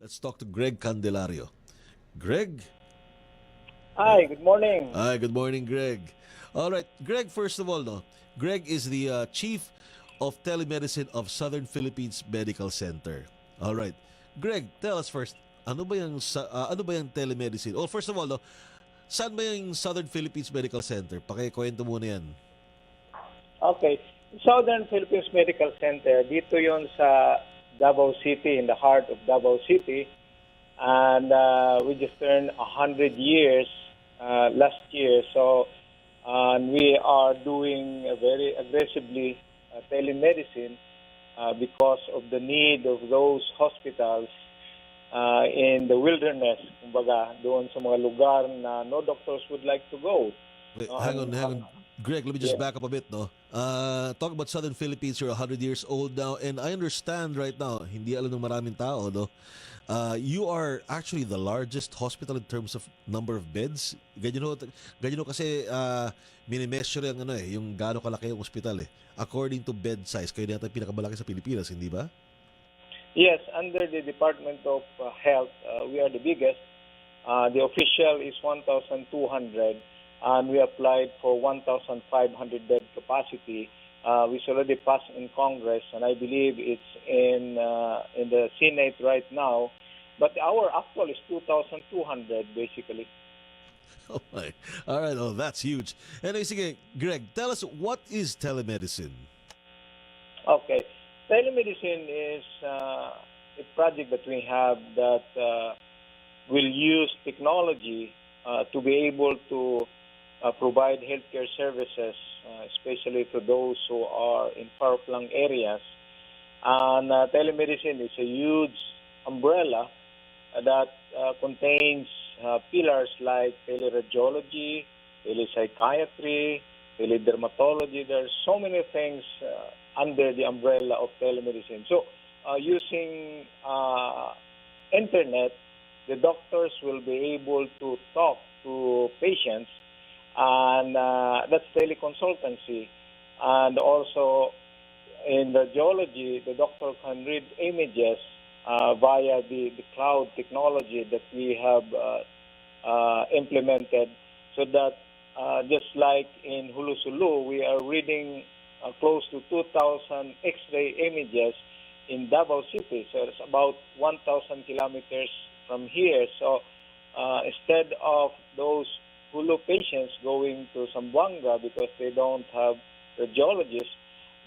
Let's talk to Greg Candelario. Greg? Hi, good morning. Hi, good morning, Greg. All right, Greg, first of all, no, Greg is the Chief of Telemedicine of Southern Philippines Medical Center. All right. Greg, tell us first, ano ba yung telemedicine? Oh, first of all, no, saan ba yung Southern Philippines Medical Center? Pakikwento muna yan. Okay, Southern Philippines Medical Center, dito yon sa Davao City, in the heart of Davao City. And we just turned 100 years last year. So and we are doing very aggressively telemedicine because of the need of those hospitals in the wilderness, kumbaga, doon sa mga lugar na no doctors would like to go. Wait, No, hang on. Greg, let me just yes. back up a bit, no? Talk about Southern Philippines, you're 100 years old now, and I understand right now, hindi alam ng maraming tao, no? You are actually the largest hospital in terms of number of beds. Ganyan ho kasi minimeasure yung, yung gaano kalaki yung hospital eh. According to bed size, kayo yata yung pinakamalaki sa Pilipinas, hindi ba? Yes, under the Department of Health, we are the biggest. The official is 1,200, and we applied for 1,500 bed capacity, which already passed in Congress, and I believe it's in the Senate right now. But our actual is 2,200 basically. Oh my. All right, oh, that's huge. Anyway, sige, Greg, tell us, what is telemedicine? Okay, telemedicine is a project that we have that will use technology to be able to provide healthcare services, especially to those who are in far-flung areas. And telemedicine is a huge umbrella that contains pillars like teleradiology, telepsychiatry, teledermatology. There are so many things under the umbrella of telemedicine. So, using internet, the doctors will be able to talk to patients, and that's teleconsultancy. And also, in radiology, the doctor can read images via the cloud technology that we have implemented, so that just like in Hulusulu, we are reading close to 2,000 X-ray images in Davao City. So it's about 1,000 kilometers from here. So instead of those Hulu patients going to Zamboanga because they don't have radiologists,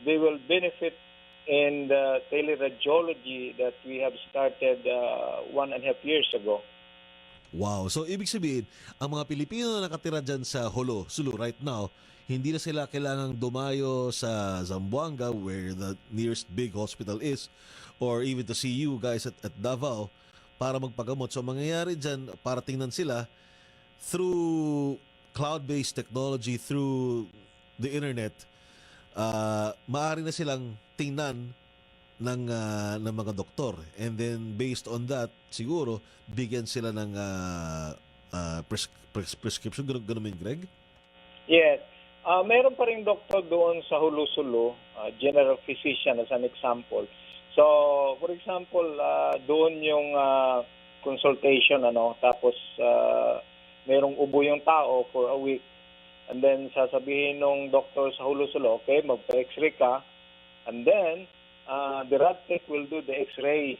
they will benefit in the teleradiology that we have started 1.5 years ago. Wow. So, ibig sabihin, ang mga Pilipino na nakatira dyan sa Holo, Sulu right now, hindi na sila kailangang dumayo sa Zamboanga where the nearest big hospital is, or even to see you guys at Davao para magpagamot. So, mangyayari dyan, para tingnan sila through cloud-based technology, through the internet, maaari na silang tingnan ng mga doktor, and then based on that siguro bigyan sila ng prescription, ganun ba yun, Greg? Yes. Meron pa rin doktor doon sa Hulusulu, general physician as an example. So, for example, doon yung consultation, tapos merong ubo yung tao for a week. And then sasabihin nung doctor sa Hulusulu, okay, magpa-x-ray ka. And then the rad tech will do the x-ray.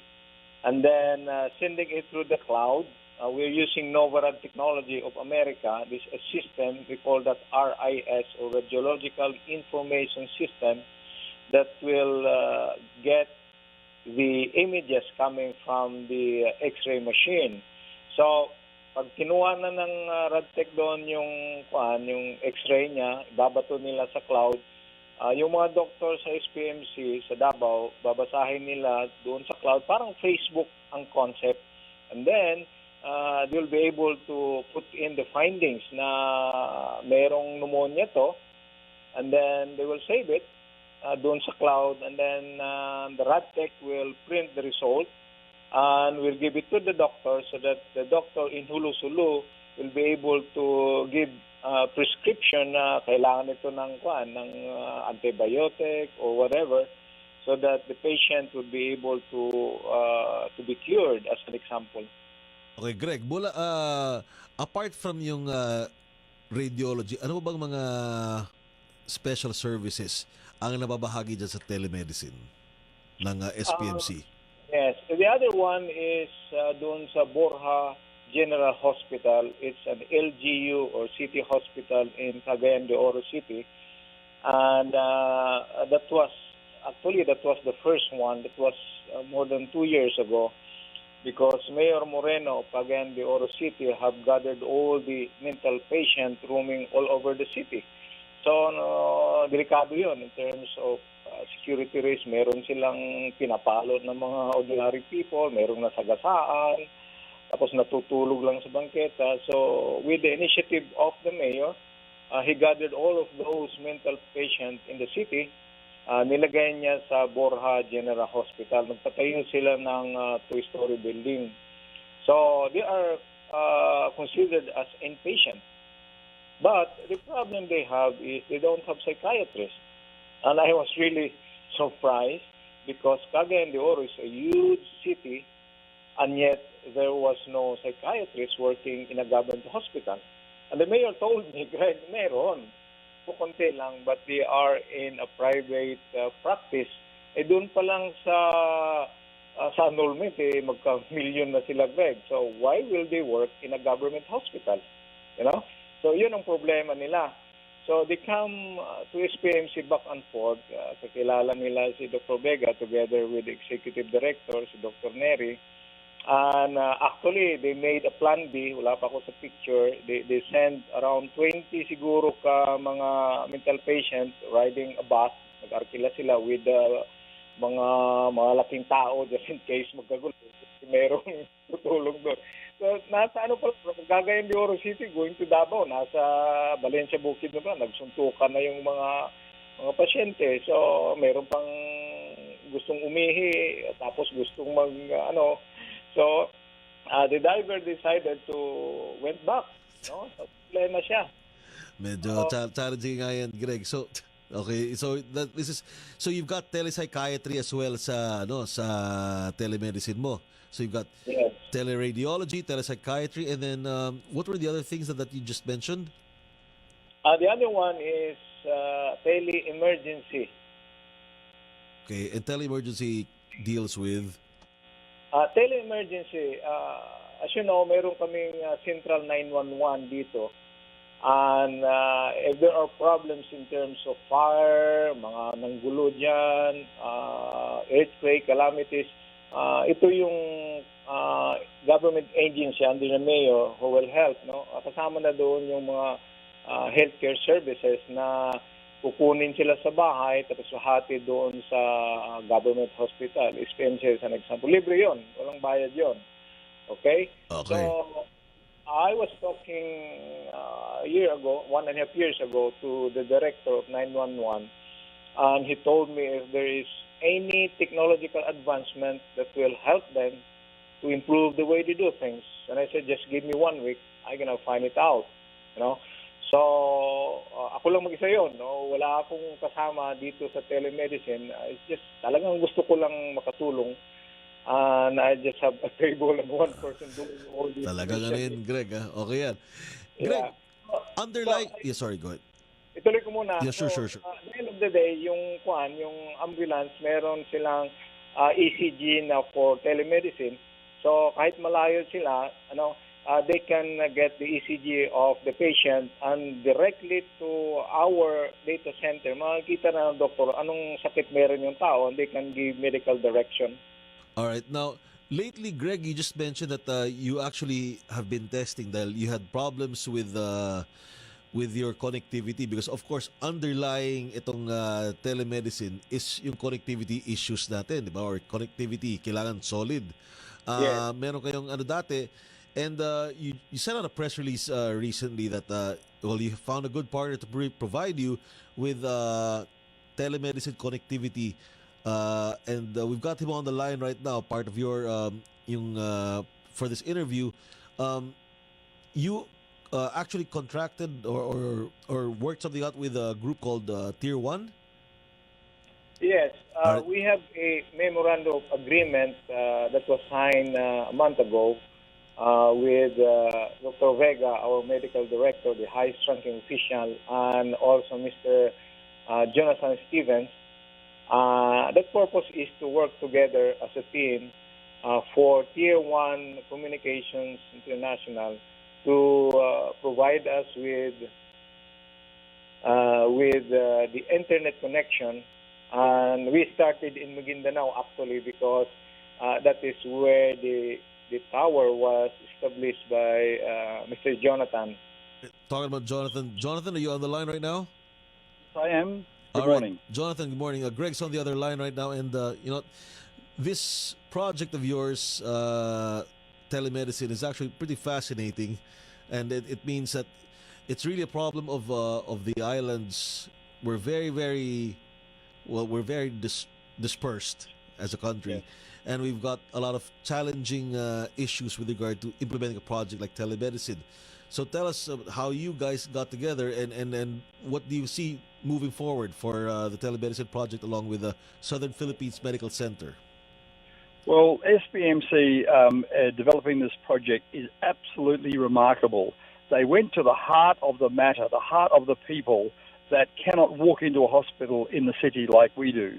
And then sending it through the cloud. We're using Novarad Technology of America. This is a system, we call that RIS, or Radiological Information System, that will get the images coming from the x-ray machine. So, pag kinuha na ng RadTech doon yung x-ray niya, babato nila sa cloud, yung mga doktor sa SPMC sa Davao, babasahin nila doon sa cloud, parang Facebook ang concept. And then, they'll be able to put in the findings na merong pneumonia to, and then they will save it doon sa cloud, and then the RadTech will print the result and will give it to the doctor, so that the doctor in Hulusulu will be able to give prescription na kailangan ito ng antibiotic or whatever. so that the patient would be able to be cured, as an example. Okay, Greg, apart from yung radiology, ano ba bang mga special services ang nababahagi dyan sa telemedicine ng SPMC? Yes. The other one is doon sa Borja General Hospital. It's an LGU or city hospital in Cagayan de Oro City. And that was the first one. That was more than 2 years ago, because Mayor Moreno of Cagayan de Oro City have gathered all the mental patients roaming all over the city. So, delikado yun in terms of security risk. Meron silang pinapalo ng mga ordinary people, merong nasagasaan, tapos natutulog lang sa bangketa. So, with the initiative of the mayor, he gathered all of those mental patients in the city. Nilagay niya sa Borja General Hospital. Nagpatayo sila ng 2-story building. So, they are considered as inpatient. But the problem they have is they don't have psychiatrists. And I was really surprised, because Cagayan de Oro is a huge city, and yet there was no psychiatrist working in a government hospital. And the mayor told me, Greg, meron. Konti lang, but they are in a private practice. Doon pa lang sa enrollment, magka-million na sila, Greg. So why will they work in a government hospital? You know? So yun ang problema nila. So they come to SPMC back and forth. Kakilala nila si Dr. Vega together with the executive director, si Dr. Neri. And actually, they made a plan B. Wala pa ako sa picture. They sent around 20 siguro ka mga mental patients riding a bus. Nag-arkila sila with mga laking tao just in case magkagulo. Merong tutulong doon. So, nasa Cagayan de Oro City, going to Davao, nasa Valencia Bukid na ba, nagsuntukan na yung mga pasyente. So, meron pang gustong umihi, tapos gustong So, the driver decided to went back. No? So, problema siya. Medyo challenging nga yan, Greg. So, okay, so so you've got telepsychiatry as well sa telemedicine mo. So you've got teleradiology, telepsychiatry, and then what were the other things that you just mentioned? The other one is tele-emergency. Okay, and tele-emergency deals with? Tele-emergency, as you know, meron kaming Central 911 dito. And if there are problems in terms of fire, mga nanggulo dyan, earthquake, calamities, ito yung government agency under the mayor who will help. No? Kasama na doon yung mga healthcare services na kukunin sila sa bahay tapos hati doon sa government hospital. Expenses, an example. Libre yon, walang bayad yon. Okay? Okay. So, I was talking a year ago, 1.5 years ago, to the director of 911, and he told me if there is any technological advancement that will help them to improve the way they do things. And I said, just give me 1 week, I'm gonna find it out. You know? So, ako lang mag-isa yun. No? Wala akong kasama dito sa telemedicine. It's just, talagang gusto ko lang makatulong. And I just have a table and one person doing all these. Talagang ano yun, Greg, ha? Okay yan. Greg, sorry, go ahead. Ituloy ko muna. Yeah, sure. At the end of the day, yung ambulance, meron silang ECG na for telemedicine. So kahit malayo sila, they can get the ECG of the patient and directly to our data center. Makikita na ng doktor anong sakit meron yung tao, and they can give medical direction. All right. Now, lately, Greg, you just mentioned that you actually have been testing that you had problems with your connectivity because, of course, underlying itong telemedicine is yung connectivity issues natin, di ba? Or connectivity, kailangan solid. Yes. Meron kayong dati, and you sent out a press release recently that, you found a good partner to provide you with telemedicine connectivity. And we've got him on the line right now, part of your for this interview. You actually contracted or worked something out with a group called TierOne? Yes. All right. We have a memorandum of agreement that was signed a month ago with Dr. Vega, our medical director, the highest-ranking official, and also Mr. Jonathan Stevens. The purpose is to work together as a team for TierOne Communications International to provide us with the internet connection. And we started in Maguindanao actually because that is where the tower was established by Mr. Jonathan. Talking about Jonathan. Jonathan, are you on the line right now? I am. Good All right. morning. Jonathan, good morning. Greg's on the other line right now. And, this project of yours, telemedicine, is actually pretty fascinating. And it means that it's really a problem of the islands. We're very dispersed as a country. Yes. And we've got a lot of challenging issues with regard to implementing a project like telemedicine. So tell us how you guys got together and what do you see moving forward for the telemedicine project along with the Southern Philippines Medical Center? Well, SPMC developing this project is absolutely remarkable. They went to the heart of the matter, the heart of the people that cannot walk into a hospital in the city like we do.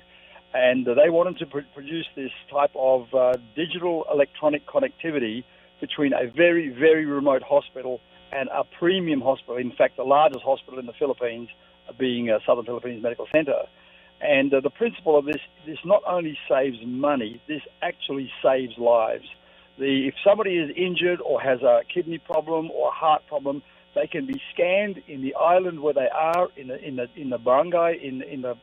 And they wanted to produce this type of digital electronic connectivity between a very, very remote hospital and a premium hospital, in fact, the largest hospital in the Philippines, being Southern Philippines Medical Center. And the principle of this not only saves money, this actually saves lives. If somebody is injured or has a kidney problem or a heart problem, they can be scanned in the island where they are, in the barangay, in the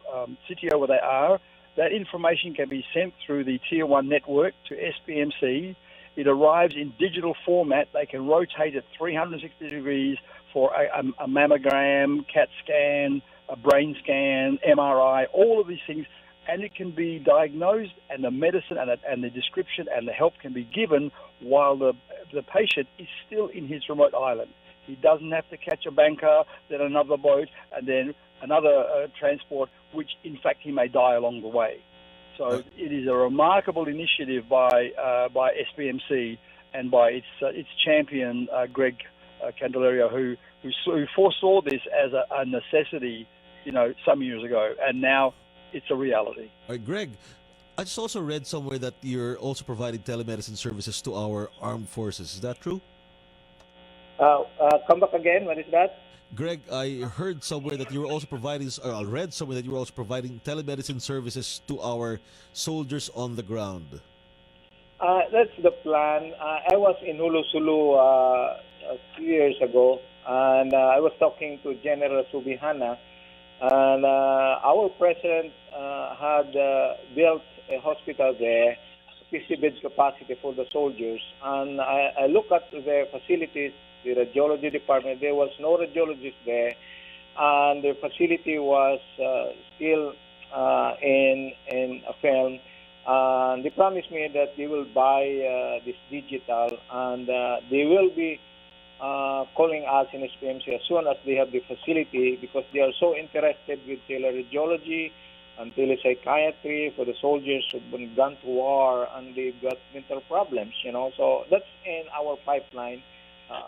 sitio where they are. That information can be sent through the TierOne network to SPMC. It arrives in digital format. They can rotate it 360 degrees for a mammogram, CAT scan, a brain scan, MRI, all of these things, and it can be diagnosed, and the medicine and the description and the help can be given while the patient is still in his remote island. He doesn't have to catch a banker, then another boat, and then another transport, which in fact he may die along the way. So it is a remarkable initiative by SPMC and by its champion Greg Candelario, who foresaw this as a necessity, some years ago, and now it's a reality. All right, Greg, I just also read somewhere that you're also providing telemedicine services to our armed forces. Is that true? Come back again. What is that? Greg, I heard somewhere that you were also providing, or I read somewhere that you were also providing telemedicine services to our soldiers on the ground. That's the plan. I was in Hulu Sulu a few years ago, and I was talking to General Subihana, and our president had built a hospital there, 50 bed capacity for the soldiers, and I look at the facilities, the radiology department. There was no radiologist there, and the facility was still in a film. They promised me that they will buy this digital, and they will be calling us in SPMC as soon as they have the facility, because they are so interested with teleradiology and telepsychiatry for the soldiers who've been gone to war and they've got mental problems, So that's in our pipeline,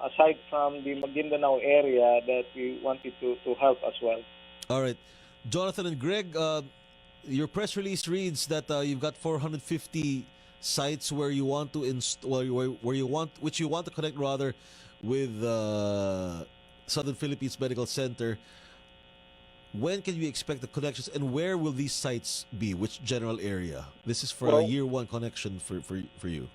aside from the Maguindanao area that we wanted to help as well. All right. Jonathan and Greg, your press release reads that you've got 450 sites where you want to which you want to connect rather with Southern Philippines Medical Center. When can we expect the connections, and where will these sites be? Which general area? This is for a year one connection for you.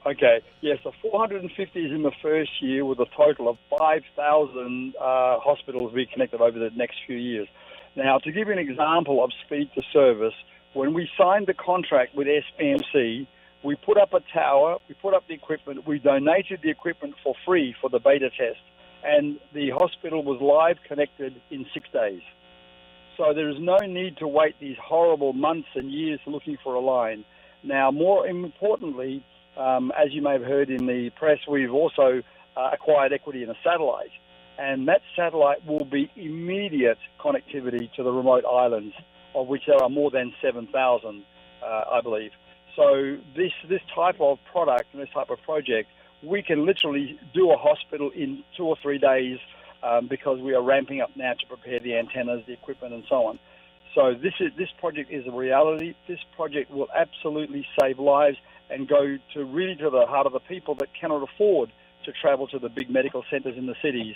Okay, yes, the 450 is in the first year, with a total of 5,000 hospitals being connected over the next few years. Now, to give you an example of speed to service, when we signed the contract with SPMC, we put up a tower, we put up the equipment, we donated the equipment for free for the beta test, and the hospital was live connected in 6 days. So there is no need to wait these horrible months and years looking for a line. Now, more importantly, as you may have heard in the press, we've also acquired equity in a satellite, and that satellite will be immediate connectivity to the remote islands. of which there are more than 7,000, I believe. So this type of product and this type of project, we can literally do a hospital in 2 or 3 days because we are ramping up now to prepare the antennas, the equipment, and so on. So this project is a reality. This project will absolutely save lives and go to the heart of the people that cannot afford to travel to the big medical centres in the cities.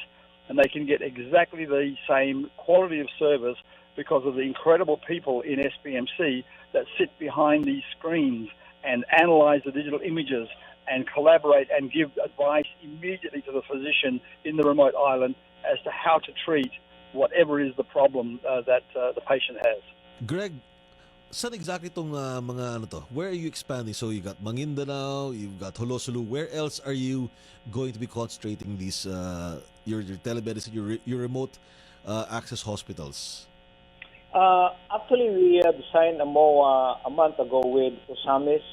And they can get exactly the same quality of service because of the incredible people in SPMC that sit behind these screens and analyze the digital images and collaborate and give advice immediately to the physician in the remote island as to how to treat whatever is the problem that the patient has. Greg, saan exactly itong mga ano to? Where are you expanding? So you got Maguindanao, you've got Holosulu. Where else are you going to be concentrating these your telemedicine, your remote access hospitals? Actually, we had signed a MOA a month ago with Usamis.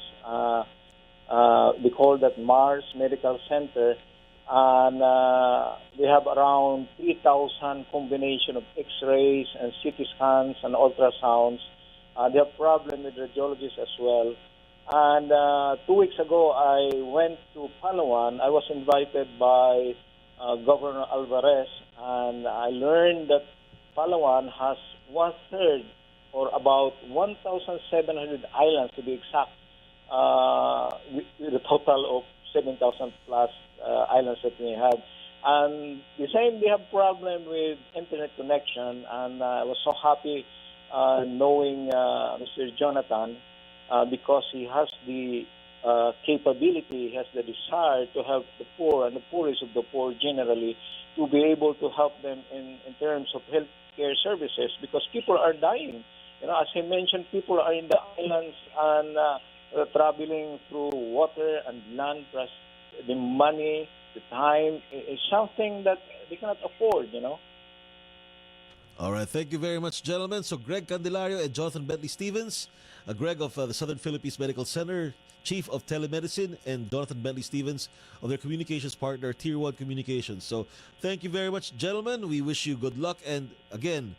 We call that Mars Medical Center. And we have around 3,000 combination of X-rays and CT scans and ultrasounds. They have problem with radiologists as well. And 2 weeks ago, I went to Palawan. I was invited by Governor Alvarez, and I learned that Palawan has 1/3, or about 1,700 islands to be exact, with a total of 7,000 plus islands that we have. And the same, they have problem with internet connection, and I was so happy knowing Mr. Jonathan because he has the capability, he has the desire to help the poor and the poorest of the poor generally, to be able to help them in terms of healthcare services, because people are dying. You know, as I mentioned, people are in the islands and traveling through water and land, plus the money, the time is something that they cannot afford, you know. All right, thank you very much, gentlemen. So Greg Candelario and Jonathan Bentley Stevens, Greg of the Southern Philippines Medical Center, Chief of Telemedicine, and Jonathan Bentley Stevens of their communications partner, TierOne Communications. So thank you very much, gentlemen. We wish you good luck. And again,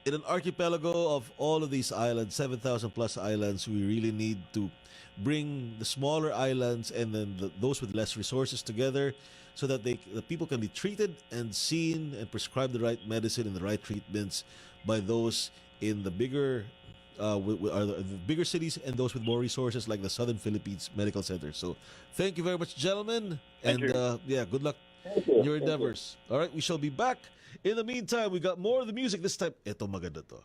in an archipelago of all of these islands, 7,000 plus islands, we really need to bring the smaller islands and then those with less resources together, so that the people can be treated and seen and prescribed the right medicine and the right treatments by those in the bigger the bigger cities and those with more resources, like the Southern Philippines Medical Center. So thank you very much, gentlemen. Thank you. Yeah, good luck Thank in you. your Thank you. endeavors. All right, we shall be back. In the meantime, we got more of the music this time. Eto maganda to.